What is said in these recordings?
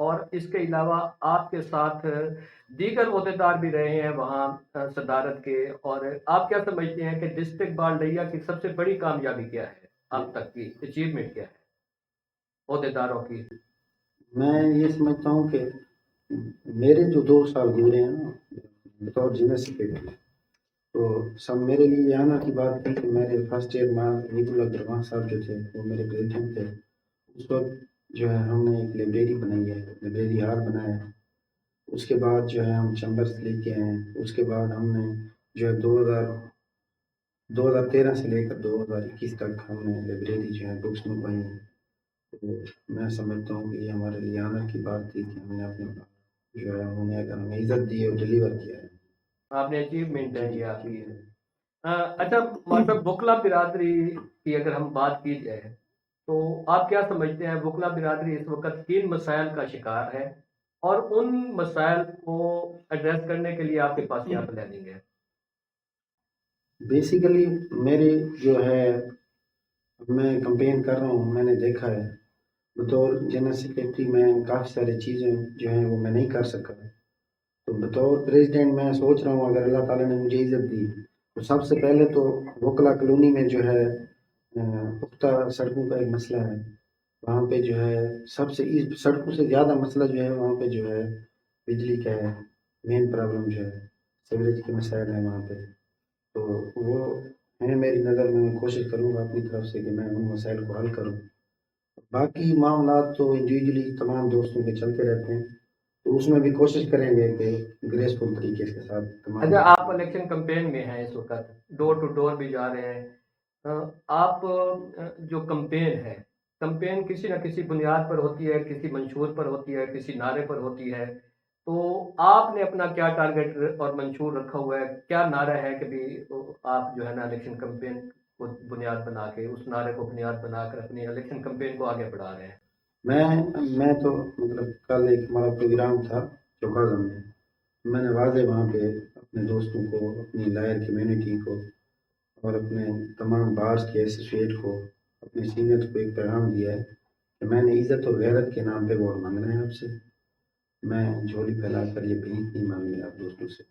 اور اس کے علاوہ آپ کے ساتھ دیگر عہدیدار بھی رہے ہیں وہاں صدارت کے، اور آپ کیا سمجھتے ہیں کہ ڈسٹرکٹ بار لیا کی سب سے بڑی کامیابی کیا ہے، اب تک کی اچیومنٹ کیا ہے عہدیداروں کی؟ میں یہ سمجھتا ہوں کہ میرے جو 2 سال گزرے ہیں نا بطور جنرل سیکرٹری، تو سب میرے لیے یہ آنا کی بات تھی کہ میرے فرسٹ ایئر مان نیب اللہ درمان صاحب جو تھے وہ میرے پریزیڈنٹ تھے. اس وقت جو ہے ہم نے ایک لائبریری بنائی ہے، لائبریری ہال بنایا ہے. اس کے بعد جو ہے ہم چیمبرس لے کے آئے ہیں. اس کے بعد ہم نے جو ہے 2013 سے لے کر 2021 تک ہم نے لائبریری جو ہے بکس منگوائی ہیں. تو میں سمجھتا ہوں کہ یہ ہمارے لیے آنر کی بات تھی کہ ہم نے اپنے جو ہے انہوں نے اگر ہمیں عزت دی ہے اور ڈلیور کیا ہے. آپ نے اچیومنٹ ہے یہ آپ کی. اچھا مطلب وکلا برادری کی اگر ہم بات کی جائے تو آپ کیا سمجھتے ہیں وکلا برادری اس وقت کن مسائل کا شکار ہے، اور ان مسائل کو ایڈریس کرنے کے لیے آپ کے پاس کیا پلاننگ ہے؟ بیسیکلی میری جو ہے میں کمپین کر رہا ہوں، میں نے دیکھا ہے بطور جنرل سیکرٹری میں کافی ساری چیزیں جو ہیں وہ میں نہیں کر سکا. تو بطور پریزیڈنٹ میں سوچ رہا ہوں اگر اللہ تعالیٰ نے مجھے عزت دی تو سب سے پہلے تو وکلا کالونی میں جو ہے پختہ سڑکوں کا ایک مسئلہ ہے. وہاں پہ جو ہے سب سے سڑکوں سے زیادہ مسئلہ جو ہے وہاں پہ جو ہے بجلی کا ہے. مین پرابلم جو ہے سیوریج کے مسائل ہیں وہاں پہ. تو وہ ہے میری نظر میں کوشش کروں گا اپنی طرف سے کہ میں ان مسائل کو حل کروں. باقی معاملات تو انڈیویجلی تمام دوستوں کے چلتے رہتے ہیں، تو اس میں بھی کوشش کریں گے کہ گریسفل طریقے کے ساتھ تمام. اچھا آپ الیکشن کمپین میں ہیں اس وقت، ڈور ٹو ڈور بھی جا رہے ہیں. آپ جو کمپین ہے، کمپین کسی نہ کسی بنیاد پر ہوتی ہے، کسی منشور پر ہوتی ہے، کسی نعرے پر ہوتی ہے. تو آپ نے اپنا کیا ٹارگیٹ اور منشور رکھا ہوا ہے، کیا نعرہ ہے کہ بھی آپ جو ہے نا الیکشن کمپین کو بنیاد بنا کے، اس نعرے کو بنیاد بنا کر اپنی الیکشن کمپین کو آگے بڑھا رہے ہیں؟ میں تو مطلب کل ایک ہمارا پروگرام تھا چوکازم میں نے واضح وہاں پہ اپنے دوستوں کو، اپنی لائر کمیونٹی کو اور اپنے تمام بارس کے ایسوسیٹ کو، اپنے سینئرز کو ایک پیغام دیا ہے کہ میں نے عزت اور غیرت کے نام پہ ووٹ مانگنا ہے آپ سے. میں جھولی پھیلا کر یہ بھیک نہیں مانگنی آپ دوستوں سے.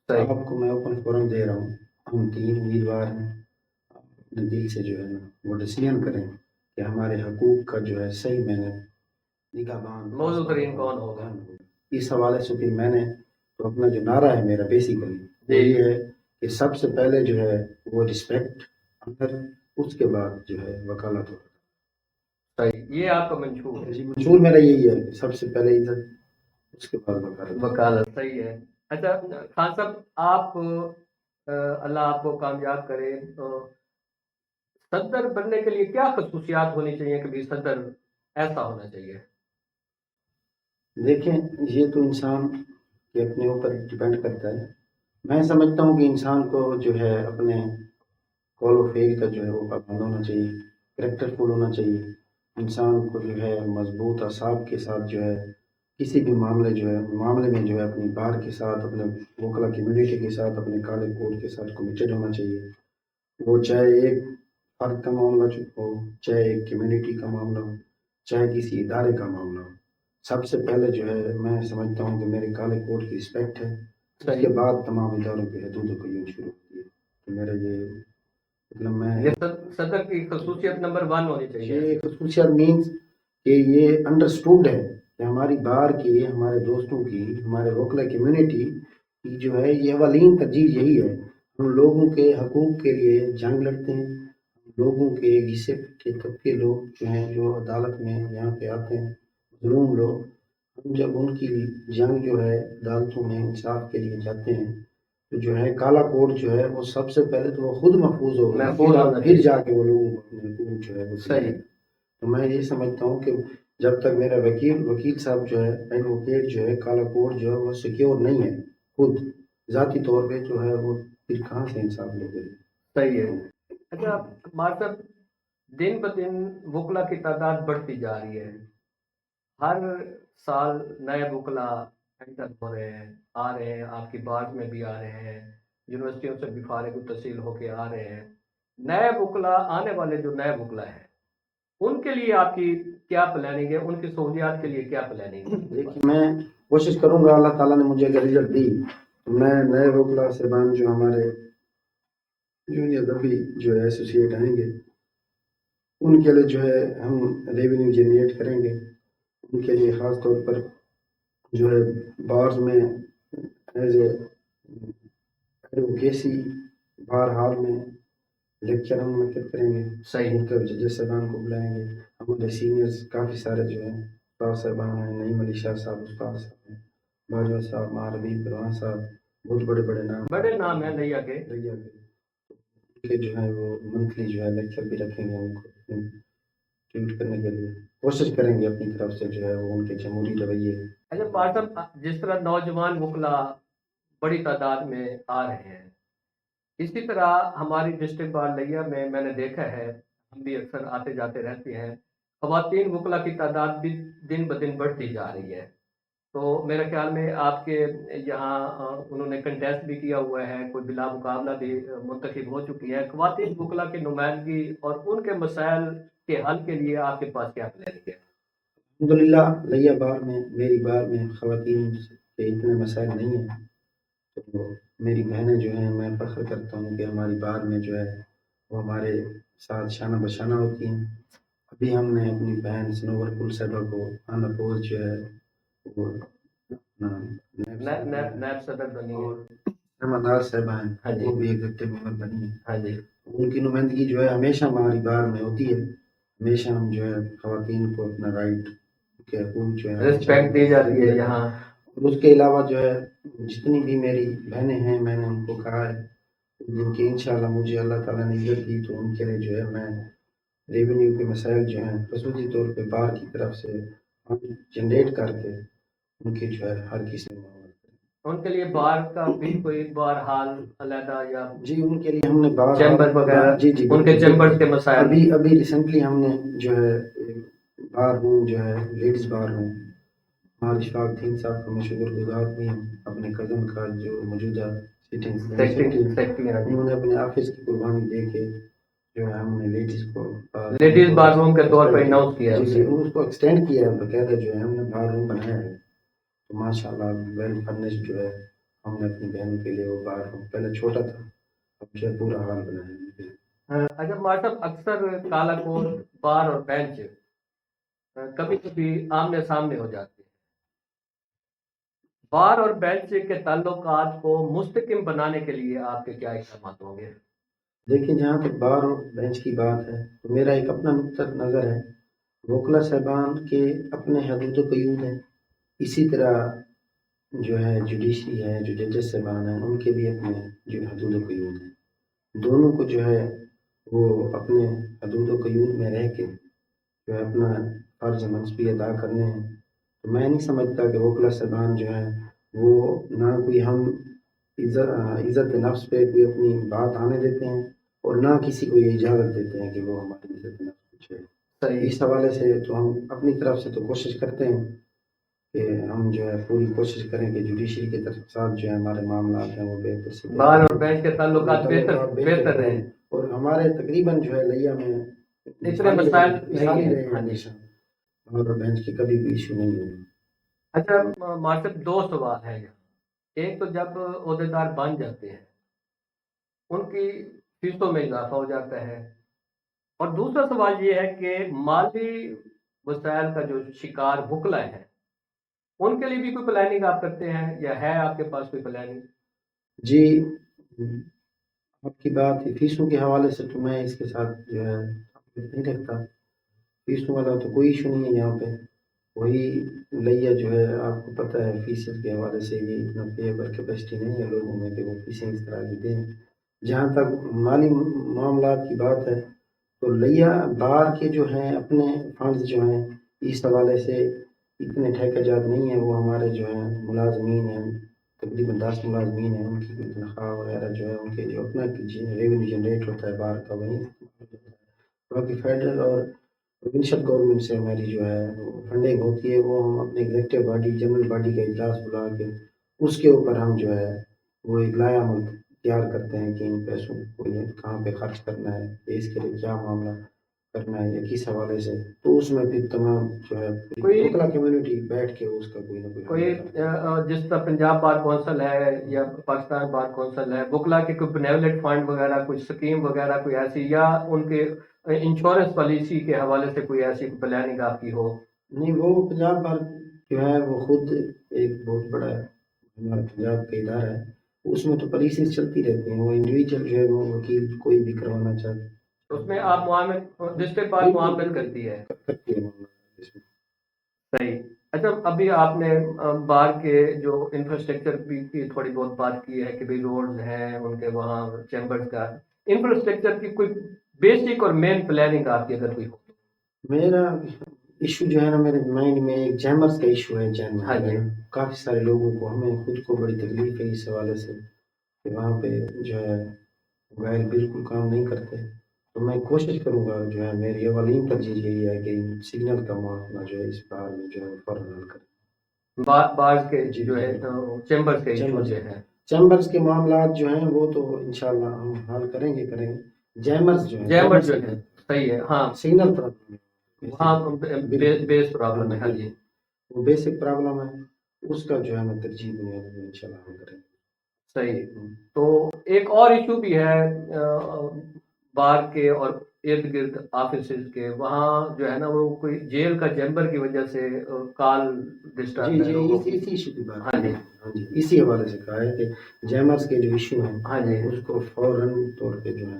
آپ کو میں اوپن فورم دے رہا ہوں، ہم 3 امیدوار ہیں. آپ اپنے دل سے جو ہے نا وہ ڈسیزن کریں کہ ہمارے حقوق کا جو ہے صحیح میں نے نگہبان موضوع ترین کون ہوگا. اس حوالے سے پھر میں نے تو اپنا جو نعرہ ہے میرا بیسیکلی وہ یہ ہے کہ سب سے پہلے جو ہے وہ رسپیکٹ اندر، اس کے بعد جو ہے وکالت. صحیح، یہ آپ کا منشور ہے. جی منشور میرا یہی ہے کہ سب سے پہلے عزت، اس کے بعد وکالت. وکالت، صحیح ہے. اچھا خان صاحب، آپ اللہ آپ کو کامیاب کرے. صدر بننے کے لیے کیا خصوصیات ہونی چاہیے کہ بھی صدر ایسا ہونا چاہیے؟ دیکھیں یہ تو انسان کے اپنے اوپر ڈپینڈ کرتا ہے. میں سمجھتا ہوں کہ انسان کو جو ہے اپنے کال و فیل کا جو ہے وہ پابند ہونا چاہیے، کریکٹر فل ہونا چاہیے. انسان کو جو ہے مضبوط اعصاب کے ساتھ جو ہے کسی بھی معاملے میں جو ہے اپنی بار کے ساتھ، اپنے وکلا کمیونٹی کے ساتھ، اپنے کالے کوڈ کے ساتھ کمیٹڈ ہونا چاہیے. وہ چاہے ایک فرد کا معاملہ ہو، چاہے ایک کمیونٹی کا معاملہ ہو، چاہے کسی ادارے کا معاملہ ہو. سب سے پہلے جو ہے میں سمجھتا ہوں کہ میرے کالے کوڈ کی رسپیکٹ ہے. اس کے بعد تمام اداروں کی حدودوں کو یوں شروع ہوتی ہے. تو میرا یہ مطلب میں صدر کی خصوصیت نمبر 1 ہونی چاہیے. یہ خصوصیت مینس کہ یہ انڈرسٹوڈ ہے کہ ہماری بار کی، ہمارے دوستوں کی، ہمارے وکلا کمیونٹی کی جو ہے یہ اولین ترجیح یہی ہے. ہم لوگوں کے حقوق کے لیے جنگ لڑتے ہیں. لوگوں کے غصے کے طبقے لوگ جو ہیں جو عدالت میں یہاں پہ آتے ہیں، ظلم لوگ، ہم جب ان کی جنگ جو ہے عدالتوں میں انصاف کے لیے جاتے ہیں تو جو ہے کالا کوڈ جو ہے وہ سب سے پہلے تو وہ خود محفوظ ہوگا، پھر جا کے وہ لوگوں کو اپنے حقوق جو ہے وہ صحیح. تو میں یہ سمجھتا ہوں کہ جب تک میرا وکیل صاحب جو ہے، ایڈوکیٹ جو ہے، کالا کوڈ جو ہے وہ سیکیور نہیں ہے خود ذاتی طور پہ جو ہے وہ پھر کہاں سے انصاف لے گئے. صحیح ہے. اچھا مطلب دن بدن وکلا کی تعداد بڑھتی جا رہی ہے. ہر سال نئے وکلا انٹر ہو رہے ہیں، آ رہے ہیں، آپ کی بارز میں بھی آ رہے ہیں، یونیورسٹیوں سے بھی فارغ التحصیل ہو کے آ رہے ہیں. نئے وکلا، آنے والے جو نئے وکلا ہیں ان کے لیے آپ کی کیا پلاننگ ہے، ان کی سہولیات کے لیے کیا پلاننگ ہے؟ دیکھیے میں کوشش کروں گا، اللہ تعالیٰ نے مجھے اگر رزلٹ دی تو میں نئے وکلا صاحبان جو ہمارے جونیئر ابھی جو ہے ایسوسیٹ آئیں گے ان کے لیے جو ہے ہم ریونیو جنریٹ کریں گے. ان کے لیے خاص طور پر جو ہے بارز میں ایز اے ایڈوکیسی بار حال میں لیکچر ہم منعقد کریں گے. صحیح. مختلف ججز صاحبان کو بلائیں گے. ہمارے سینئرز کافی سارے جو ہیں استاد صاحبان ہیں، نعیم علی شاہ صاحب استاد صاحب ہیں، باجوہ صاحب، مہاربی پروان صاحب، بہت بڑے بڑے نام ہیں لیا کے. کے جو ہے وہ منتھلی جو ہے لیکچر بھی رکھیں گے ان کو ٹریٹ کرنے کے لیے. کوشش کریں گے اپنی طرف سے جو ہے وہ ان کے جمہوری رویے. اچھا پار صاحب، جس طرح نوجوان وکلا بڑی تعداد میں آ رہے ہیں، اسی طرح ہماری ڈسٹرکٹ بار لیا میں نے دیکھا ہے، ہم بھی اکثر آتے جاتے رہتے ہیں، خواتین وکلا کی تعداد بھی دن بدن بڑھتی جا رہی ہے. تو میرے خیال میں آپ کے یہاں انہوں نے کنٹیسٹ بھی کیا ہوا ہے، کوئی بلا مقابلہ بھی منتخب ہو چکی ہے. خواتین وکلا کی نمائندگی اور ان کے مسائل کے حل کے لیے آپ کے پاس کیا پلاننگ ہے؟ الحمدللہ لیا بار میں میری بار میں خواتین کے اتنے مسائل نہیں ہیں. تو میری بہنیں جو ہیں میں فخر کرتا ہوں کہ ہماری بار میں جو ہے وہ ہمارے ساتھ شانہ بشانہ ہوتی ہیں. ابھی ہم نے اپنی بہن سنور پل صاحبہ کو آن اپوز جو ہے وہ نیب صدر بنی ہے. اور رحمدار صاحبہ ہیں، ہاں جی. وہ بھی ایگزیکٹو ممبر بنی ہیں. ہاں جی. ان کی نمائندگی جو ہے ہمیشہ ہماری بار میں ہوتی ہے. ہمیشہ ہم جو ہے خواتین کو اپنا رائٹ کے حقوق جو ہے رسپیکٹ دی جاتی ہے یہاں. اور اس کے علاوہ جو ہے جتنی بھی میری بہنیں ہیں میں نے ان کو کہا ہے جن کی انشاءاللہ مجھے اللہ تعالیٰ نے عزت دی تو ان کے لیے جو ہے میں ریونیو کے مسائل جو ہیں خصوصی طور پہ بار کی طرف سے جنریٹ کر کے ان کی جو ہے ہر کسی میں ان کے لیے بار کا بھی کوئی بار حال علیحدہ یا جی ان کے لیے ہم نے بار چیمبر وغیرہ جی ان کے چیمبر کے مسائل ابھی ریسنٹلی ہم نے جو ہے بار ہوں جو ہے لیڈیز بار ہوں ہمارے اشفاق دین صاحب کو میں شکر گزار بھی ہوں اپنے کزن کا جو موجودہ سیکرٹری انہوں نے اپنے آفس کی قربانی دے کے جو ہے ہم نے لیڈیز بار روم کے طور پر اناؤنس کیا ہے. جی اس کو ایکسٹینڈ کیا ہے باقاعدہ جو ہے ہم نے بار روم بنایا ہے. تو ماشاء اللہ ویل فرنشڈ جو ہے ہم نے اپنی بہن کے لیے وہ بار روم پہلے چھوٹا تھا اب جو ہے پورا حال بنایا ہے. اچھا مار صاحب، اکثر کالا کوٹ بار اور بینچ کبھی کبھی آمنے سامنے ہو جاتے ہیں. بار اور بینچ کے تعلقات کو مستحکم بنانے کے لیے آپ کے کیا اقدامات ہوں گے؟ دیکھیں جہاں تک بار اور بینچ کی بات ہے تو میرا ایک اپنا نقطہ نظر ہے. وکلا صاحبان کے اپنے حدود و قیود ہیں، اسی طرح جو ہے جوڈیشری ہے جو ججز صاحبان ہیں ان کے بھی اپنے جو حدود و قیود ہیں. دونوں کو جو ہے وہ اپنے حدود و قیود میں رہ کے جو ہے اپنا فرض منصبی ادا کرنے ہیں. تو میں نہیں سمجھتا کہ وکلا صاحبان جو ہیں وہ نہ کوئی ہم عزت نفس پہ کوئی اپنی بات آنے دیتے ہیں اور نہ کسی کو یہ اجازت دیتے ہیں کہ وہ ہماری عزت نفس پوچھے. اس حوالے سے تو ہم اپنی طرف سے تو کوشش کرتے ہیں کہ ہم جو ہے پوری کوشش کریں کہ جوڈیشری کے ساتھ جو ہے ہمارے معاملات ہیں وہ بہتر سے بار اور بینچ کے تعلقات بہتر رہیں اور ہمارے تقریباً جو ہے لیا میں اتنے مسائل مثالی رہے ہیں ہمیشہ اور بینچ کے کبھی بھی ایشو نہیں ہوئے. اچھا مارشل، دو سوال ہیں یہاں. ایک تو جب عہدیدار بن جاتے ہیں ان کی فیسوں میں اضافہ ہو جاتا ہے، اور دوسرا سوال یہ ہے کہ مالی وسائل کا جو شکار وکلا ہے ان کے لیے بھی کوئی پلاننگ آپ کرتے ہیں یا ہے آپ کے پاس کوئی پلاننگ؟ جی آپ کی بات فیسوں کے حوالے سے تو میں اس کے ساتھ جو ہے نہیں رکھتا. فیسوں والا تو کوئی ایشو نہیں ہے یہاں پہ. وہی لیا جو ہے آپ کو پتہ ہے فیسز کے حوالے سے یہ اتنا پیبر کیپیسٹی نہیں ہے لوگوں میں کہ وہ فیسیں اس طرح کی دیں. جہاں تک مالی معاملات کی بات ہے تو لیا بار کے جو ہیں اپنے فنڈز جو ہیں اس حوالے سے اتنے ٹھیکہ جات نہیں ہیں. وہ ہمارے جو ہیں ملازمین ہیں تقریباً 10 ملازمین ہیں ان کی تنخواہ وغیرہ جو ہے ان کے جو اپنا ریونیو جنریٹ ہوتا ہے بار کا وہیں. باقی فیڈرل اور پروونشل گورنمنٹ سے ہماری جو ہے فنڈنگ ہوتی ہے وہ ہم اپنے ایگزیکٹو باڈی جنرل باڈی کا اجلاس بلا کے اس کے اوپر ہم جو ہے وہ ایک لائحہ تیار کرتے ہیں کہ ان پیسوں کو کہاں پہ خرچ کرنا ہے، اس کے لیے کیا معاملہ کرنا ہے یا کس حوالے سے، تو اس میں پھر تمام جو ہے کوئی وکلا کمیونٹی بیٹھ کے اس کا کوئی نہ کوئی کوئی حل کرے۔ جس طرح پنجاب بار کونسل ہے یا پاکستان بار کونسل ہے، وکلا کے کوئی بینیولٹ فنڈ وغیرہ، کوئی اسکیم وغیرہ کوئی ایسی، یا ان کے انشورنس پالیسی کے حوالے سے کوئی ایسی پلاننگ آپ کی ہو؟ نہیں، وہ پنجاب بھر جو ہے وہ خود ایک بہت بڑا ہمارا پنجاب کا ادارہ ہے، اس میں تو پالیسیز چلتی رہتی ہیں، وہ انڈیویجول جو ہے وہ وکیل کوئی بھی کروانا چاہتے اس میں آپ معاملت ڈسٹرکٹ بار معاملت کرتی ہے؟ کرتی ہے معاملہ اس میں۔ صحیح۔ اچھا، ابھی آپ نے بار کے جو انفراسٹرکچر کی تھوڑی بہت بات کی ہے کہ بھائی روڈز ہیں ان کے، وہاں چیمبرز کا انفراسٹرکچر کی کوئی بیسک اور مین پلاننگ آپ کی اگر کوئی ہو؟ میرا ایشو جو ہے نا، میرے مائنڈ میں ایک جیمرز کا ایشو ہے جین میں، ہاں جی۔ کافی سارے لوگوں کو، ہمیں خود کو بڑی تکلیف ہے اس حوالے سے کہ وہاں پہ جو ہے موبائل بالکل کام نہیں کرتے، تو میں کوشش کروں گا، جو ہے میری اولین ترجیح یہی ہے کہ سگنل کا معاملہ جو ہے اس بار میں جو ہے فوراً حل کریں۔ بارز کے جی جو جی ہے چیمبرز کے ایشو چیمبرز جو ہے، چیمبرز کے معاملات جو ہیں وہ تو انشاءاللہ ہم حل کریں گے جیمرز جو ہے جیمبر جو ہے، صحیح ہے، ہاں سگنل پرابلم وہاں بیس پرابلم ہے، ہاں جی۔ وہ بیسک پرابلم ہے، اس کا جو ہے میں ترجیح دوں گا انشاءاللہ حل کریں گے۔ صحیح۔ تو ایک اور ایشو بھی ہے بار کے اور ارد گرد آفیسز کے، وہاں جو ہے نا وہ کوئی جیل کا چیمبر کی وجہ سے کال ڈسٹرب جی ہے جی لوگوں کی۔ اسی ایشو کی بات ہاں جی، ہاں جی، اسی حوالے سے کہا ہے کہ جیمرز کے جو ایشو ہیں ہاں جی، اس کو فوراً طور پہ جو ہے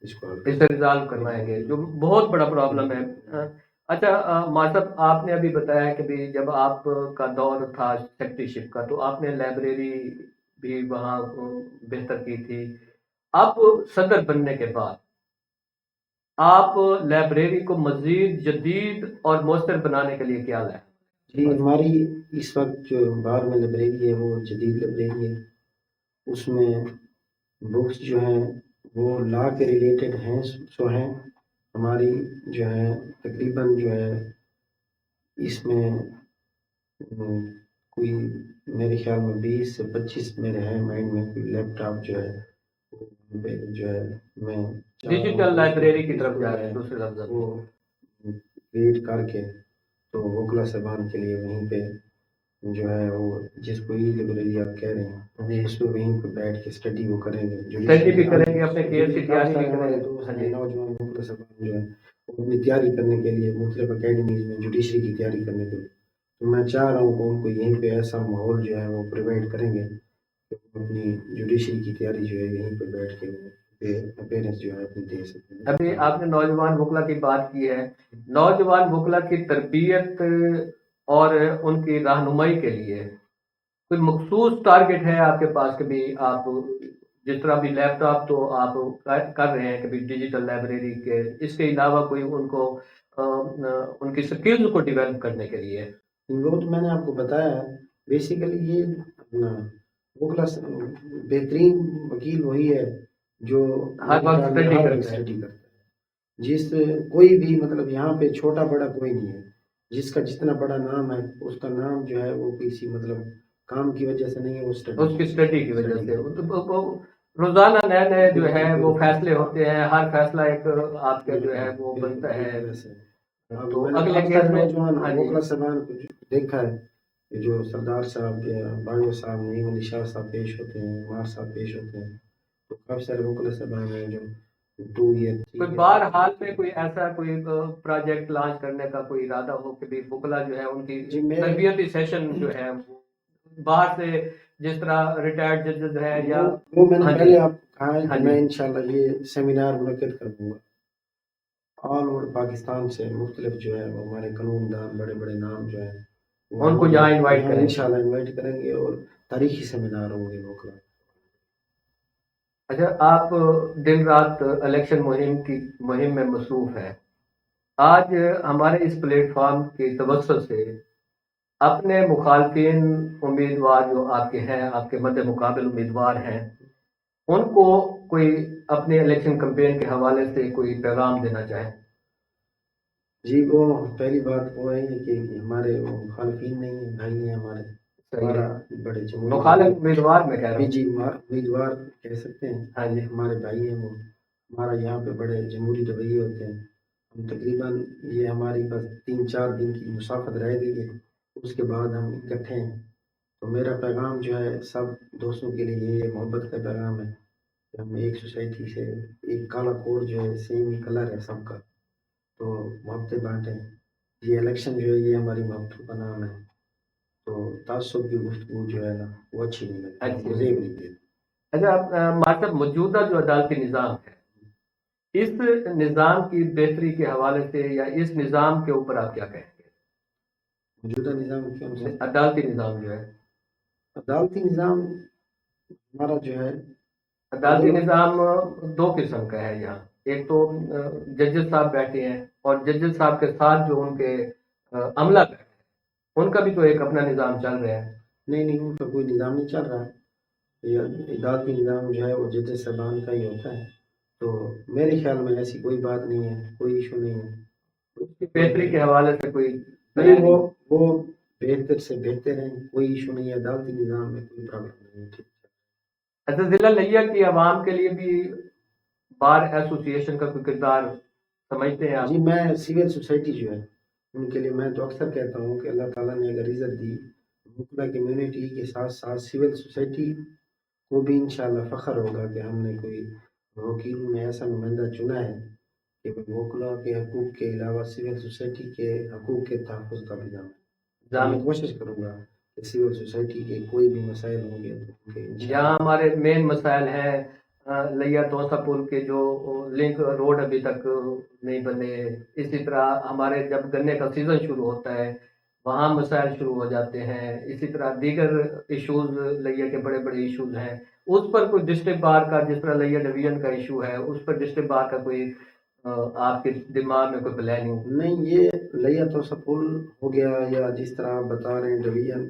اس کو حل اسے کریں۔ ریزالو کروائیں گے، جو بہت بڑا پرابلم ہے۔ اچھا ماسب، آپ نے ابھی بتایا کہ بھی جب آپ کا دور تھا سیکٹری شپ کا تو آپ نے لائبریری بھی وہاں بہتر کی تھی۔ اب صدر بننے کے بعد آپ لائبریری کو مزید جدید اور مؤثر بنانے کے لیے کیا لائیں؟ جی، ہماری اس وقت جو بار میں لائبریری ہے وہ جدید لائبریری ہے، اس میں بکس جو ہیں وہ لا کے ریلیٹڈ ہیں، سو ہیں ہماری جو ہے تقریباً جو ہے اس میں کوئی میرے خیال میں 20 سے 25 میرے ہیں مائنڈ میں، کوئی لیپ ٹاپ جو ہے وہ پہ جو ہے میں چاہ رہا ہوں ڈیجیٹل لائبریری کی اس طرف کو جا جو رہے ہیں ہے دوسرے لفظ میں۔ وہ کریٹ کر کے تو وکلا صاحبان کے لیے وہیں پہ جو ہے وہ جس کو ای لائبریری آپ کہہ رہے ہیں جی، اس پہ وہیں پہ بیٹھ کے اسٹڈی وہ کریں گے، اسٹڈی بھی کریں گے، اپنے کیس کی تیاری بھی کریں ہمارے گے۔ دوست ہاں ہیں جی، نوجوان وکلا صاحبان جو ہے وہ اپنی تیاری کرنے کے لیے مختلف اکیڈمیز میں جوڈیشری کی تیاری کرنے کے لیے، تو میں چاہ رہا ہوں کہ ان کو یہیں پہ ایسا ماحول جو ہے وہ پرووائڈ کریں گے کہ وہ اپنی جوڈیشری کی تیاری جو ہے یہیں پہ بیٹھ کے اپیرنس جو ہے اپنی دے سکتے ہیں۔ ابھی آپ نے نوجوان وکلا کی بات کی ہے، نوجوان وکلا کی تربیت اور ان کی رہنمائی کے لیے کوئی مخصوص ٹارگٹ ہے آپ کے پاس کہ بھی آپ جس طرح بھی لیپ ٹاپ تو آپ کر رہے ہیں کہ بھی ڈیجیٹل لائبریری کے، اس کے علاوہ کوئی ان کو ان کی سکلز کو ڈیولپ کرنے کے لیے؟ وہ تو میں نے آپ کو بتایا ہے، بیسیکلی یہ اپنا وکلا بہترین وکیل وہی ہے جو ہر وقت اسٹڈی ہر وقت کرتا ہے۔ اسٹڈی کرتا ہے، جس کوئی بھی مطلب یہاں پہ چھوٹا بڑا کوئی نہیں ہے، جس کا جتنا بڑا نام ہے اس کا نام جو ہے وہ کسی مطلب کام کی وجہ سے نہیں ہے، وہ اس کی اسٹڈی کی وجہ سے کرتا وہ روزانہ نئے نئے جو ہے وہ بالکل فیصلے ہوتے ہیں، ہر فیصلہ ایک آپ کا جو ہے وہ بالکل بنتا ہے۔ بالکل ایسے اب تو میں نے اگلے کافی کیس سارے میں، نوجوان ہاں جی، وکلا صاحبان کو دیکھا ہے کہ جو سردار صاحب یا باجوہ صاحب نعیم علی شاہ صاحب پیش ہوتے ہیں، عمار صاحب پیش ہوتے ہیں، تو کافی سارے وکلا صاحبان ہیں جو 2 ایئر 3 کوئی بہر حال میں کوئی ایسا کوئی پروجیکٹ لانچ کرنے کا کوئی ارادہ ہو کہ بھی وکلا جو ہے ان کی جی میرے تربیتی سیشن جو ہے وہ باہر سے، جس طرح ریٹائرڈ ججز ہے یا، وہ میں نے ہاں پہلے جی، آپ کو کہا ہے ہاں کہ جی، میں انشاءاللہ یہ سیمینار منعقد کر دوں گا آل اوور پاکستان سے، مختلف جو ہے وہ ہمارے قانون دان بڑے بڑے نام جو ہیں وہ ان کو آئیں گے، یہاں انوائٹ یہاں کریں گے۔ انشاءاللہ انوائٹ کریں گے اور تاریخی سیمینار ہوں گے وکلا۔ اچھا، آپ دن رات الیکشن مہم میں مصروف ہیں، آج ہمارے اس پلیٹ فارم کی توسط سے اپنے مخالفین امیدوار جو آپ کے ہیں، آپ کے مد مقابل امیدوار ہیں، ان کو کوئی اپنے الیکشن کمپین کے حوالے سے کوئی پیغام دینا چاہیں؟ جی، وہ پہلی بات وہ ہے کہ ہمارے وہ مخالفین نہیں ہیں، بھائی ہیں ہمارے، صحیح ہے، ہمارا بڑے جمہوری مخالف امیدوار میں کہہ رہا ہوں۔ جی امیدوار کہہ سکتے ہیں، ہاں جی، ہمارے بھائی ہیں وہ، ہمارا یہاں پہ بڑے جمہوری رویے ہوتے ہیں، ہم تقریباً یہ ہماری بس 3-4 دن کی مسافت رہ گئی ہے، اس کے بعد ہم اکٹھے ہیں۔ تو میرا پیغام جو ہے سب دوستوں کے لیے یہ محبت کا پیغام ہے کہ ہم ایک سوسائٹی سے، ایک کالا کوڈ جو ہے سیم کلر ہے سب کا، تو محبتیں بانٹیں۔ یہ الیکشن جو ہے یہ ہماری محبتوں کا نام ہے، تو تعصب کی گفتگو جو ہے نا وہ اچھی نہیں لگتی، اچھی مزے نہیں دیتی۔ اچھا ماسٹر، موجودہ جو عدالتی نظام ہے، اس نظام کی بہتری کے حوالے سے یا اس نظام کے اوپر آپ کیا کہیں موجودہ نظام کے گے؟ انسار عدالتی نظام جو ہے، عدالتی نظام ہمارا جو ہے عدالتی اگر نظام دو قسم کا ہے یہاں۔ ایک تو ججز صاحب بیٹھے ہیں، اور ججز صاحب کے ساتھ جو ان کے عملہ بیٹھے ہیں، ان کا بھی تو ایک اپنا نظام چل رہا ہے۔ نہیں ان کا کوئی نظام نہیں چل رہا ہے، یہ عدالتی نظام جو ہے وہ ججز صاحبان کا ہی ہوتا ہے، تو میرے خیال میں ایسی کوئی بات نہیں ہے، کوئی ایشو نہیں ہے، اس کی بہتری کے حوالے سے کوئی نہیں پلاننگ؟ وہ بہتر سے بہتر ہیں، کوئی ایشو نہیں ہے، عدالتی نظام میں کوئی پرابلم نہیں ہے، ٹھیک۔ اچھا، ضلع لیا کی عوام کے لیے بھی بار ایسوسی ایشن کا کوئی کردار سمجھتے ہیں آپ؟ جی میں سول سوسائٹی جو ہے ان کے لیے میں تو اکثر کہتا ہوں کہ اللہ تعالیٰ نے اگر عزت دی مطلع کمیونٹی کے ساتھ ساتھ سول سوسائٹی کو بھی انشاءاللہ فخر ہوگا کہ ہم نے کوئی وکیلوں نے ایسا نمائندہ چنا ہے کہ وکلا کے حقوق کے علاوہ سول سوسائٹی کے حقوق کے تحفظ کا بھی نام میں کوشش کروں گا کہ سول سوسائٹی کے کوئی بھی مسائل ہوں گے تو ان کے یہاں انشاءاللہ ہمارے مین مسائل ہیں لیا توسا پل کے جو لنک روڈ ابھی تک نہیں بنے، اسی طرح ہمارے جب گنے کا سیزن شروع ہوتا ہے وہاں مسائل شروع ہو جاتے ہیں، اسی طرح دیگر ایشوز لیا کے بڑے بڑے ایشوز ہیں، اس پر کوئی ڈسٹرکٹ بار کا جس طرح لیا ڈویژن کا ایشو ہے اس پر ڈسٹرکٹ بار کا کوئی آپ کے دماغ میں کوئی پلاننگ؟ نہیں یہ لیا تو سپول ہو گیا یا جس طرح آپ بتا رہے ہیں ڈویژن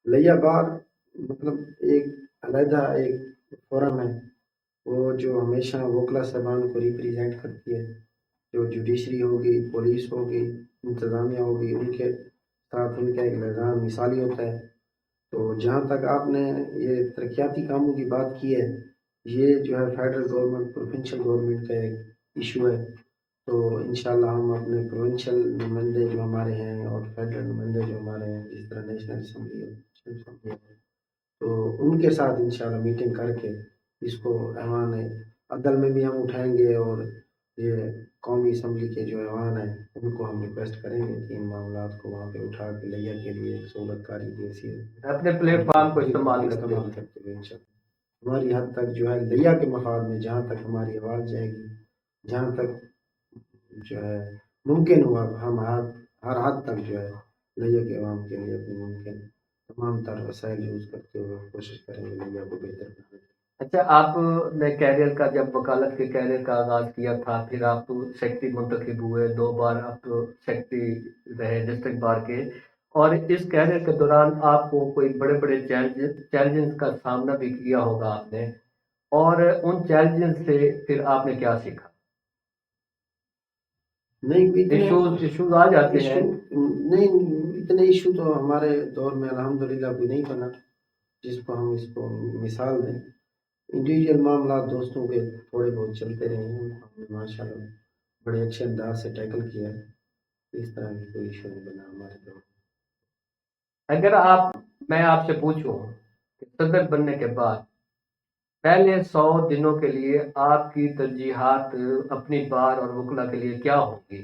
لیا بار مطلب ایک علیحدہ ایک فورم ہے وہ جو ہمیشہ وکلا صاحبان کو ریپریزینٹ کرتی ہے، جو جوڈیشری ہوگی، پولیس ہوگی، انتظامیہ ہوگی، ان کے ساتھ ان کا ایک نظام مثالی ہوتا ہے۔ تو جہاں تک آپ نے یہ ترقیاتی کاموں کی بات کی ہے، یہ جو ہے فیڈرل گورنمنٹ پروونشل گورنمنٹ کا ایک ایشو ہے، تو انشاءاللہ ہم اپنے پروونشل نمائندے جو ہمارے ہیں اور فیڈرل نمائندے جو ہمارے ہیں جس طرح نیشنل اسمبلی ہے تو ان کے ساتھ انشاءاللہ میٹنگ کر کے اس کو ایوان عدل میں بھی ہم اٹھائیں گے، اور یہ قومی اسمبلی کے جو ایوان ہیں ان کو ہم ریکویسٹ کریں گے کہ ان معاملات کو وہاں پہ اٹھا کے لیا کے لیے ایک سہولت کاری کی حیثیت اپنے پلیٹ فارم کو استعمال بالکل کرتے استعمال ہوئے؟ کرتے ہوئے انشاءاللہ ہماری حد تک جو ہے لیا کے مفاد میں جہاں تک ہماری آواز جائے گی، جہاں تک جو ہے ممکن ہوا ہم ہر حد تک جو ہے لیا کے عوام کے لیے اپنی ممکن تمام تر وسائل یوز کرتے ہوئے کوشش کریں گے لیا کو بہتر بنانے کی۔ اچھا، آپ نے کیریئر کا جب وکالت کے کیریئر کا آغاز کیا تھا، پھر آپ تو سیکٹری منتخب ہوئے، 2 بار آپ تو سیکٹری رہے ڈسٹرکٹ بار کے، اور اس کیریئر کے دوران آپ کو کوئی بڑے بڑے چیلنجز کا سامنا بھی کیا ہوگا آپ نے، اور ان چیلنجز سے پھر آپ نے کیا سیکھا؟ نہیں اتنے ایشوز آ جاتے ایشو ہیں؟ نہیں اتنے ایشو تو ہمارے دور میں الحمدللہ کوئی نہیں بنا جس کو ہم اس کو مثال دیں، انڈیویجول معاملات دوستوں کے تھوڑے بہت چلتے رہے ہیں، ہم نے ماشاء اللہ بڑے اچھے انداز سے ٹیکل کیا ہے، اس طرح کی کوئی ایشو نہیں بنا ہمارے دور میں۔ اگر میں آپ سے پوچھوں کہ صدر بننے کے بعد پہلے 100 دنوں کے لیے آپ کی ترجیحات اپنی بار اور وکلا کے لیے کیا ہوگی،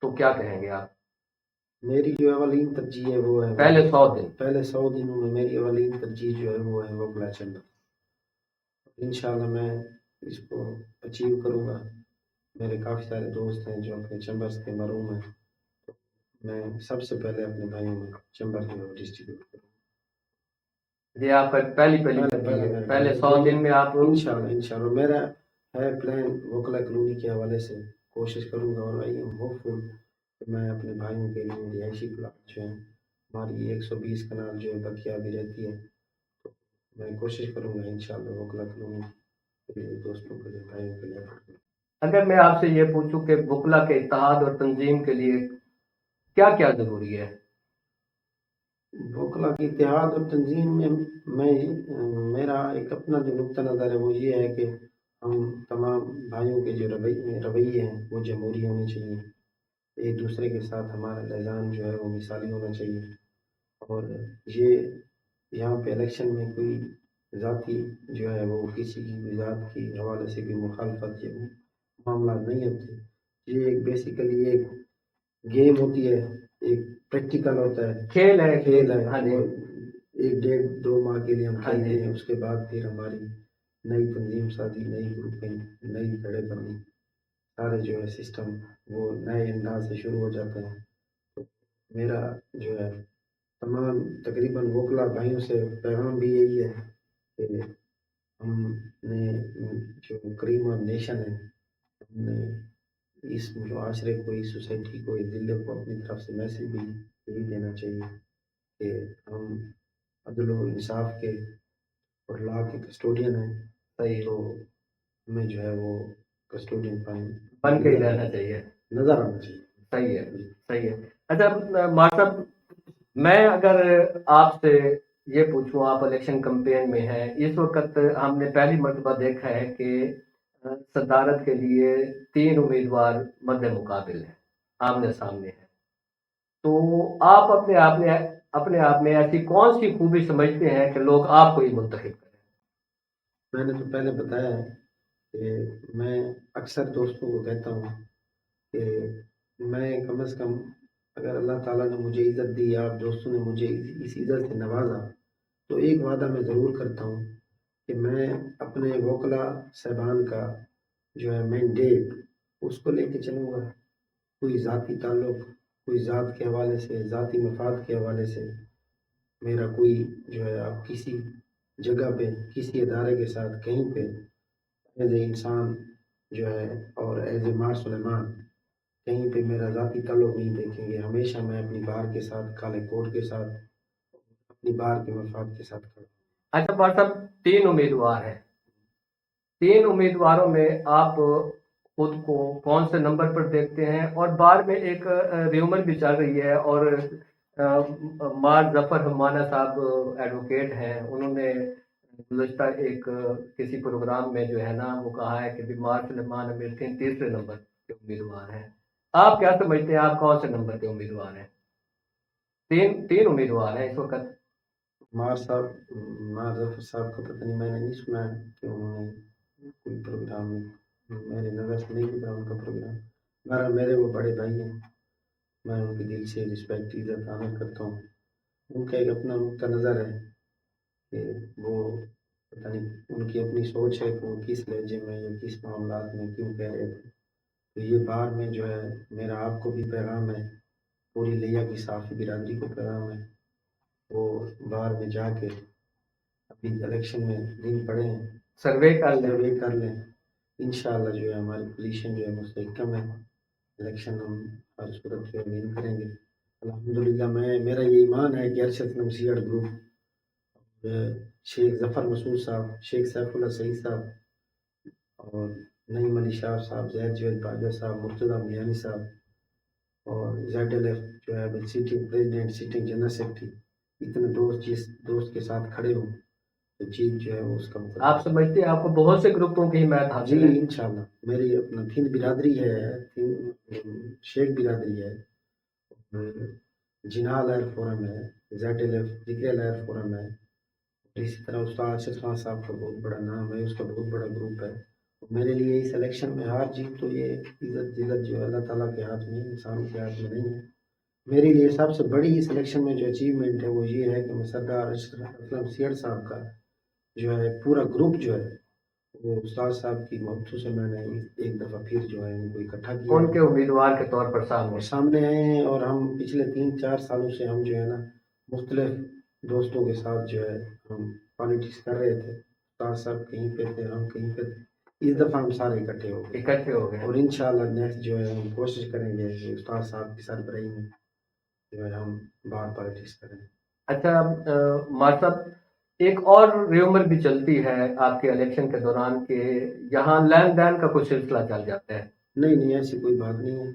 تو کیا کہیں گے آپ؟ میری جو اولین ترجیح ہے وہ ہے پہلے 100 دن؟ پہلے 100 دنوں میں میری اولین ترجیح جو ہے وہ ہے وکلا چیمبر، انشاءاللہ میں اس کو اچیو کروں گا۔ میرے کافی سارے دوست ہیں جو اپنے چیمبرز کے محروم ہیں، میں سب سے پہلے اپنے بھائیوں میں چیمبر جو ہے ڈسٹریبیوٹ کروں یہ آپ کا پہلی گا۔ ترجیح ہے، میرا پہلے 100 دن میں آپ؟ انشاءاللہ میرا ہے پلان وکلا کلونی کے حوالے سے کوشش کروں گا، اور آئی ایم ہوپ فل کہ میں اپنے بھائیوں کے لیے رہائشی پلاٹ جو ہیں ہماری 120 کنال جو ہے بقیہ بھی رہتی ہے، تو میں کوشش کروں گا انشاءاللہ وکلا کلونی کے لیے دوستوں کے لیے بھائیوں کے لیے effort کروں۔ اگر میں آپ سے یہ پوچھوں کہ وکلا کے اتحاد اور تنظیم کے لیے کیا کیا ضروری ہے؟ وکلا کی اتحاد اور تنظیم میں میں میرا ایک اپنا جو نقطہ نظر ہے وہ یہ ہے کہ ہم تمام بھائیوں کے جو رویے ہیں وہ جمہوری ہونے چاہیے. ایک دوسرے کے ساتھ ہمارا لحظان جو ہے وہ مثالی ہونا چاہیے. اور یہ یہاں پہ الیکشن میں کوئی ذاتی جو ہے وہ کسی کی ذات کی حوالے سے کوئی مخالفت یا معاملات نہیں ہوتے. یہ ایک بیسیکلی ایک گیم ہوتی ہے, ایک پریکٹیکل ہوتا ہے, کھیل ہے. کھیل ہے. ہاں جی. وہ 1 1.5 2 ماہ کے لیے ہم ہاں جی. کھیلتے ہیں. اس کے بعد پھر ہماری نئی تنظیم سازی, نئی گروپنگ, نئی کھڑے بندی, سارے جو ہے سسٹم وہ نئے انداز سے شروع ہو جاتے ہیں. تو میرا جو ہے تمام تقریباً وکلا بھائیوں سے پیغام بھی یہی ہے کہ ہم نے جو کریم آف نیشن ہے, ہم نے اس معاشرے کو, اس سوسائٹی کو, اس ضلع کو اپنی طرف سے میسج بھی یہی دینا چاہیے کہ ہم عدل و انصاف کے اور لا کے کسٹوڈین ہیں. صحیح. تو ہمیں جو ہے وہ کسٹوڈین بن کے ہی رہنا چاہیے, نظر آنا چاہیے. صحیح ہے. صحیح ہے. اچھا مار صاحب, میں اگر آپ سے یہ پوچھوں, آپ الیکشن کمپین میں ہیں اس وقت, ہم نے پہلی مرتبہ دیکھا ہے کہ صدارت کے لیے 3 امیدوار مد مقابل ہیں, آمنے سامنے ہیں. تو آپ اپنے آپ میں ایسی کون سی خوبی سمجھتے ہیں کہ لوگ آپ کو ہی منتخب کریں؟ میں نے تو پہلے بتایا ہے کہ میں اکثر دوستوں کو کہتا ہوں کہ میں کم از کم, اگر اللہ تعالیٰ نے مجھے عزت دی, آپ دوستوں نے مجھے اس عزت سے نوازا, تو ایک وعدہ میں ضرور کرتا ہوں کہ میں اپنے وکلا صاحبان کا جو ہے مینڈیٹ اس کو لے کے چلوں گا. کوئی ذاتی تعلق, کوئی ذات کے حوالے سے, ذاتی مفاد کے حوالے سے میرا کوئی جو ہے آپ کسی جگہ پہ, کسی ادارے کے ساتھ کہیں پہ ایز اے انسان جو ہے اور ایز اے مار سلیمان کہیں پہ میرا ذاتی تعلق نہیں دیکھیں گے. ہمیشہ میں اپنی بار کے ساتھ, کالے کوٹ کے ساتھ, اپنی بار کے مفاد کے ساتھ کھڑا. اچھا مار صاحب, 3 امیدوار ہیں, 3 امیدواروں میں آپ خود کو کون سے نمبر پر دیکھتے ہیں؟ اور بعد میں ایک ریومر بھی چل رہی ہے, اور مار ظفر حمانہ صاحب ایڈوکیٹ ہیں, انہوں نے گزشتہ ایک کسی پروگرام میں جو ہے نا وہ کہا ہے کہ مار سلیمان امیر تیسرے نمبر کے امیدوار ہیں. آپ کیا سمجھتے ہیں, آپ کون سے نمبر کے امیدوار ہیں؟ 3 امیدوار ہیں اس وقت. مار ظفر صاحب کا پتہ نہیں, میں نے نہیں سنا ہے کہ انہوں نے کوئی پروگرام میں, میری نظر سے نہیں گزرا ان کا پروگرام. میرے وہ بڑے بھائی ہیں, میں ان کی دل سے رسپیکٹ, عزت, آنر کرتا ہوں. ان کا ایک اپنا نقطہ نظر ہے کہ وہ پتہ نہیں ان کی اپنی سوچ ہے کہ وہ کس لہجے میں یا کس معاملات میں کیوں کہہ رہے تھے. تو یہ بار میں جو ہے میرا آپ کو بھی پیغام ہے, پوری لیا کی صافی برادری کو پیغام ہے, وہ باہر میں جا کے ابھی الیکشن میں دن پڑے ہیں, سروے کر لیں. انشاءاللہ جو ہے ہماری پوزیشن جو ہے مستحکم ہے. الیکشن ہم ہر صورت جو ہے ون کریں گے الحمدللہ. میرا یہ ایمان ہے کہ ارشد اسلم سیاڑ گروپ, شیخ ظفر مسعود صاحب, شیخ سیف اللہ سعید صاحب, اور نعیم علی شاہ صاحب, زید جوید باجوہ صاحب, مرتضیٰ ملیانی صاحب, اور زیڈ ایل ایف جو ہے sitting president, sitting general secretary, اتنے دوست جس دوست کے ساتھ کھڑے ہوں تو چیز جو ہے وہ اس کا مطلب. آپ سمجھتے ہیں آپ کو بہت سے گروپوں کی حمایت حاصل ہے؟ جی انشاءاللہ. میری اپنا تھین برادری ہے, شیخ برادری ہے, جناح لائر فورم ہے, زیڈ ایل ایف ذکر لائر فورم ہے. اسی طرح استاد ارشد خان صاحب کا بہت بڑا نام ہے, اس کا بہت بڑا گروپ ہے. میرے لیے اس الیکشن میں ہار جیت تو یہ عزت ذلت جو ہے اللہ تعالیٰ کے ہاتھ میں, انسان کے ہاتھ میں نہیں ہے. میرے لیے سب سے بڑی اس الیکشن میں جو اچیومنٹ ہے وہ یہ ہے کہ میں سردار ارشد اسلم سیڑ صاحب کا جو ہے پورا گروپ جو ہے وہ استاد صاحب کی مدد سے میں نے ایک دفعہ پھر جو ہے ان کو اکٹھا کیا, ان کے امیدوار کے طور پر سامنے آئے ہیں. اور ہم پچھلے 3 4 سالوں سے ہم جو ہے نا مختلف دوستوں کے ساتھ جو ہے ہم پالیٹکس کر رہے تھے. استاد صاحب کہیں پہ تھے, ہم کہیں پہ تھے. اس دفعہ ہم سارے اکٹھے ہو گئے, اور انشاءاللہ نیکسٹ جو ہے ہم کوشش کریں گے کہ استاد صاحب کی سربراہی میں جو ہے ہم باہر پالیٹکس کریں. اچھا مار صاحب, ایک اور ریومر بھی چلتی ہے آپ کے الیکشن کے دوران کہ یہاں لین دین کا کچھ سلسلہ چل جاتا ہے. نہیں ایسی کوئی بات نہیں ہے,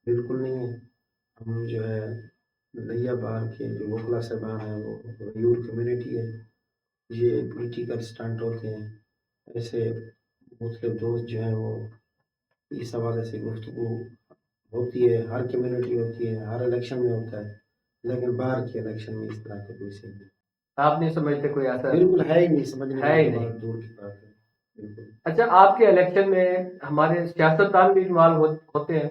بالکل نہیں ہے. ہم جو ہے لیا بار کے جو وکلا صاحبان ہیں وہ ریور کمیونٹی ہے, یہ پولیٹیکل سٹنٹ ہوتے ہیں. ایسے مختلف دوست جو ہیں وہ اس حوالے سے گفتگو ہوتی ہے، ہر کمیونٹی ہوتی ہے، ہر الیکشن میں ہوتا ہے، لیکن باہر کے الیکشن میں اس طرح کا کوئی سین نہیں، آپ نہیں سمجھتے کوئی ایسا بالکل ہے ہی نہیں، سمجھنے ہے ہی والی نہیں؟ بات دور کی بات ہے، بالکل۔ اچھا، آپ کے الیکشن میں ہمارے سیاستدان بھی انوالو ہوتے ہیں؟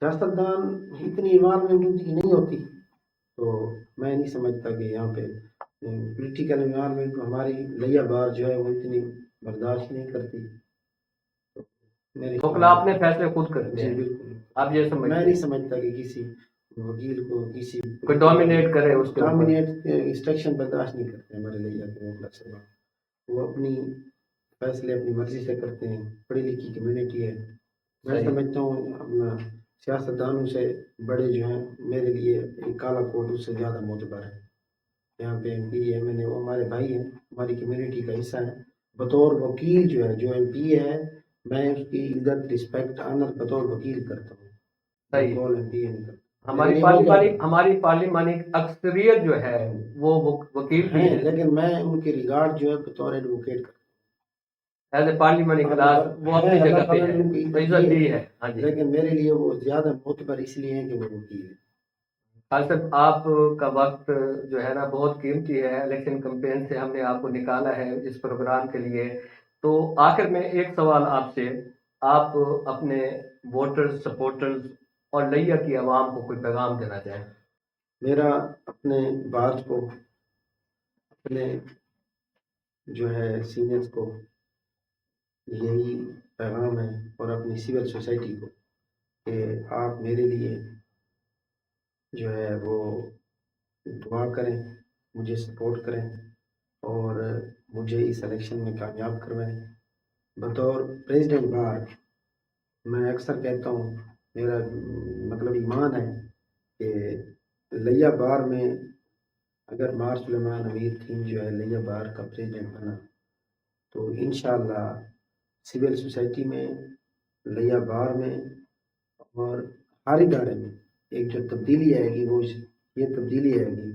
سیاستدان اتنی انوالومنٹ ان کی نہیں ہوتی، تو میں نہیں سمجھتا کہ یہاں پہ پولیٹیکل انوالومنٹ ہماری لیا بار جو ہے وہ اتنی برداشت نہیں کرتی، تو میرے وکلا خیال اپنے فیصلے خود کرتے جی ہیں، بالکل، آپ یہ میں سمجھتے نہیں ہیں؟ سمجھتا کہ کسی وکیل کو کسی کوئی ڈومینیٹ کرے اس کے اوپر؟ ڈومینیٹ انسٹرکشن برداشت نہیں کرتے ہمارے لیا کے وکلا سے، وہ اپنی فیصلے اپنی مرضی سے کرتے ہیں، پڑھی لکھی کمیونٹی ہے، میں صحیح۔ سمجھتا ہوں اپنا سیاستدانوں سے بڑے جو ہیں میرے لیے ایک کالا کوٹ اس سے زیادہ معتبر ہے، یہاں پہ ایم پی ایم این اے وہ ہمارے بھائی ہیں، ہماری کمیونٹی کا حصہ ہے، بطور وکیل جو ہے جو ایم پی ہے میں اس کی عزت رسپیکٹ آنر بطور وکیل کرتا ہوں، صحیح۔ کال ایم پی نہیں کرتا، میرے لیے وہ ہماری پارلیمانی اکثریت جو ہے وہ وکیل بھی ہیں، ہیں، لیکن میں ان کے ریگارڈ جو ہے بطور ایڈوکیٹ کرتا ایز اے پارلیمانی کلاس وہ ہوں، اپنی اللہ جگہ پہ تعالیٰ ہے، نے ان کو عزت عزت دی دی ہے، ہے۔ ہاں جی، لیکن میرے لیے وہ زیادہ معتبر اس لیے ہیں کہ وہ وکیل ہے۔ خالد صاحب، آپ کا وقت جو ہے نا بہت قیمتی ہے، الیکشن کمپین سے ہم نے آپ کو نکالا ہے اس پروگرام کے لیے، تو آخر میں ایک سوال آپ سے، آپ اپنے ووٹرز، سپورٹرز اور لیا کی عوام کو کوئی پیغام دینا چاہیں؟ میرا اپنے بات کو، اپنے جو ہے سینئرز کو یہی پیغام ہے، اور اپنی سول سوسائٹی کو، کہ آپ میرے لیے جو ہے وہ دعا کریں، مجھے سپورٹ کریں، اور مجھے اس الیکشن میں کامیاب کروائیں بطور پریزیڈنٹ بار۔ میں اکثر کہتا ہوں، میرا مطلب ایمان ہے کہ لیا بار میں اگر مار سلیمان امیر تھیم جو ہے لیا بار کا پریزیڈنٹ بنا تو انشاءاللہ سول سوسائٹی میں، لیا بار میں، اور ہر ادارے میں ایک جو تبدیلی آئے گی وہ یہ تبدیلی آئے گی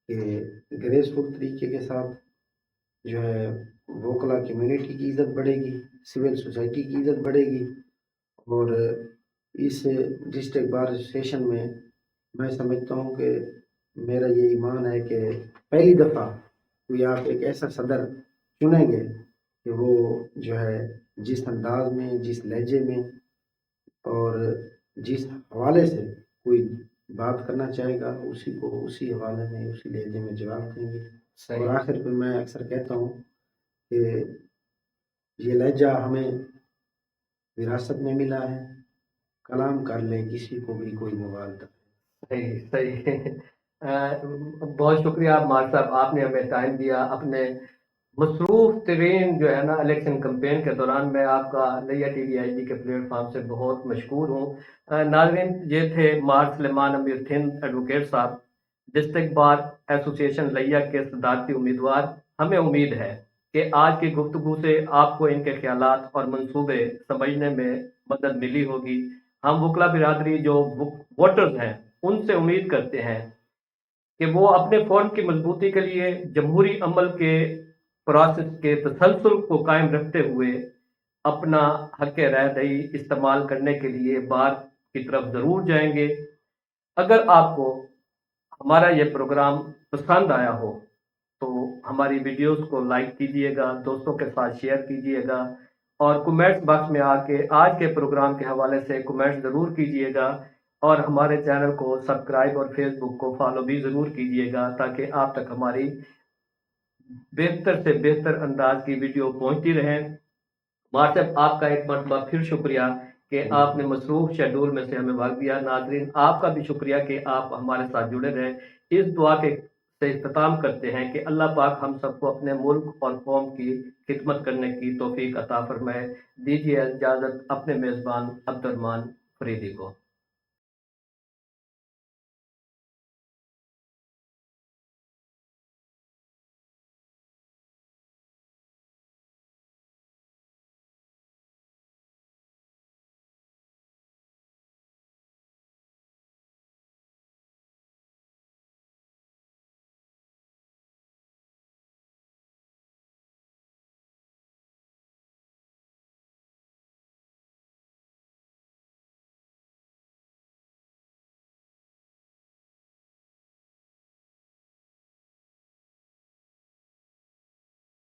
کہ گریسفل طریقے کے ساتھ جو ہے وکلا کمیونٹی کی عزت بڑھے گی، سول سوسائٹی کی عزت بڑھے گی، اور اس ڈسٹرکٹ بار اسوسیشن میں سمجھتا ہوں کہ میرا یہ ایمان ہے کہ پہلی دفعہ کوئی آپ ایک ایسا صدر چنیں گے کہ وہ جو ہے جس انداز میں، جس لہجے میں اور جس حوالے سے کوئی بات کرنا چاہے گا اسی کو اسی حوالے میں، اسی لہجے میں جواب دیں گے۔ صحیح۔ اور آخر پہ میں اکثر کہتا ہوں کہ یہ لہجہ ہمیں وراثت میں ملا ہے، کلام کر لے کسی کو بھی کوئی موالدہ۔ صحیح صحیح۔ بہت شکریہ مار صاحب، آپ نے ہمیں ٹائم دیا اپنے مصروف ترین جو ہے نا الیکشن کمپین کے دوران۔ میں آپ کا لیا ٹی وی ایچ ڈی کے پلیٹ فارم سے بہت مشکور ہوں۔ ناظرین، یہ تھے مار سلیمان امیر تھند ایڈوکیٹ صاحب، ڈسٹرکٹ بار ایسوسی ایشن لیا کے صدارتی امیدوار۔ ہمیں امید ہے کہ آج کی گفتگو سے آپ کو ان کے خیالات اور منصوبے سمجھنے میں مدد ملی ہوگی۔ ہم وکلا برادری جو ووٹرز ہیں ان سے امید کرتے ہیں کہ وہ اپنے فورم کی مضبوطی کے لیے جمہوری عمل کے پروسیس کے تسلسل کو قائم رکھتے ہوئے اپنا حق رائے دہی استعمال کرنے کے لیے بار کی طرف ضرور جائیں گے۔ اگر آپ کو ہمارا یہ پروگرام پسند آیا ہو تو ہماری ویڈیوز کو لائک کیجئے گا، دوستوں کے ساتھ شیئر کیجئے گا، اور کومنٹس باکس میں آ کے آج کے پروگرام کے حوالے سے کومنٹ ضرور کیجئے گا، اور ہمارے چینل کو سبسکرائب اور فیس بک کو فالو بھی ضرور کیجئے گا تاکہ آپ تک ہماری بہتر سے بہتر انداز کی ویڈیو پہنچتی رہیں۔ صاحب، آپ کا ایک مرتبہ پھر شکریہ کہ آپ نے مصروف شیڈول میں سے ہمیں وقت دیا۔ ناظرین، آپ کا بھی شکریہ کہ آپ ہمارے ساتھ جڑے رہے۔ اس دعا کے سے اختتام کرتے ہیں کہ اللہ پاک ہم سب کو اپنے ملک اور قوم کی خدمت کرنے کی توفیق عطا فرمائے۔ دیجیے اجازت اپنے میزبان عبد الرحمان فریدی کو۔